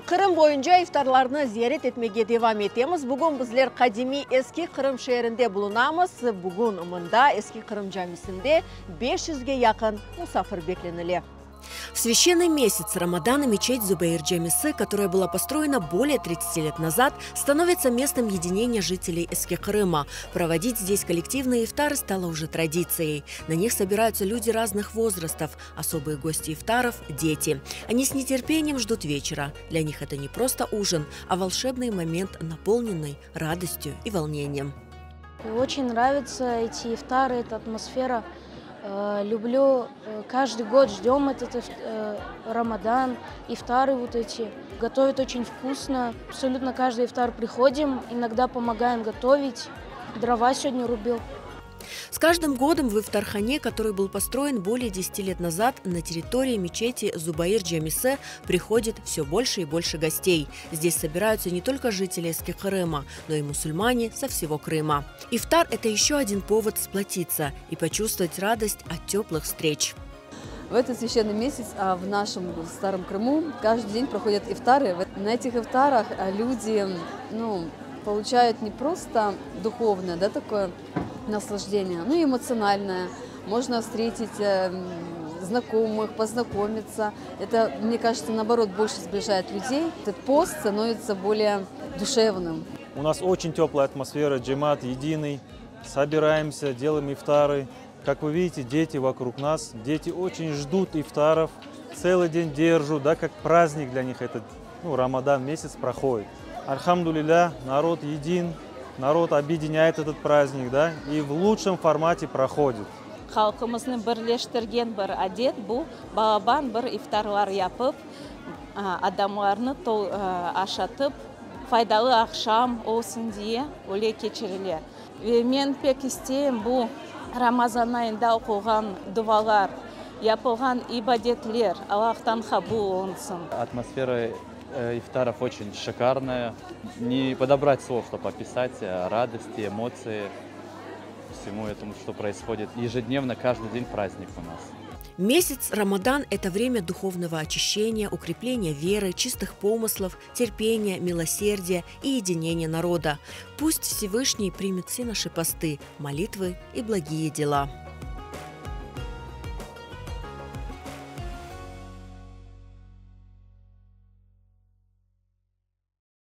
Кырым боюнча ифтарларны зиярет этмеге девам етеміз. Бүгін біздер қадими Эски Кырым шерінде булунамыз. Бүгін мында Эски Кырым жамисінде 500-ге якын мусафир бекленілі. В священный месяц Рамадана мечеть Зубаир Джамисы, которая была построена более 30 лет назад, становится местом единения жителей Эски Кырыма. Проводить здесь коллективные ифтары стало уже традицией. На них собираются люди разных возрастов, особые гости ифтаров – дети. Они с нетерпением ждут вечера. Для них это не просто ужин, а волшебный момент, наполненный радостью и волнением. Очень нравятся эти ифтары, эта атмосфера. Люблю, каждый год ждем этот Рамадан, ифтары вот эти. Готовят очень вкусно. Абсолютно каждый ифтар приходим, иногда помогаем готовить. Дрова сегодня рубил. С каждым годом в ифтархане, который был построен более 10 лет назад, на территории мечети Зубаир Джамисе приходит все больше и больше гостей. Здесь собираются не только жители Эски Кырыма, но и мусульмане со всего Крыма. Ифтар – это еще один повод сплотиться и почувствовать радость от теплых встреч. В этот священный месяц в нашем Старом Крыму каждый день проходят ифтары. На этих ифтарах люди получают не просто духовное, такое наслаждение, но и эмоциональное. Можно встретить знакомых, познакомиться. Это, мне кажется, наоборот, больше сближает людей. Этот пост становится более душевным. У нас очень теплая атмосфера, джемат единый. Собираемся, делаем ифтары. Как вы видите, дети вокруг нас. Дети очень ждут ифтаров. Целый день держат, как праздник для них этот Рамадан месяц проходит. Альхамдулилля, народ един. Народ объединяет этот праздник, и в лучшем формате проходит. Халқымыздың бірлештірген бір әдет бұл балабан бір ифтарлар япып, адамларны ашатып, файдалы ақшам олсын дие өле кечіріле. Мен пек істейм бұл Рамазан айында оқылған дұғалар, япылған ибадетлер, Аллахтан қабыл олынсын. Атмосфера ифтаров очень шикарная. Не подобрать слов, чтобы описать радости, эмоции, всему этому, что происходит. Ежедневно, каждый день праздник у нас. Месяц Рамадан – это время духовного очищения, укрепления веры, чистых помыслов, терпения, милосердия и единения народа. Пусть Всевышний примет все наши посты, молитвы и благие дела.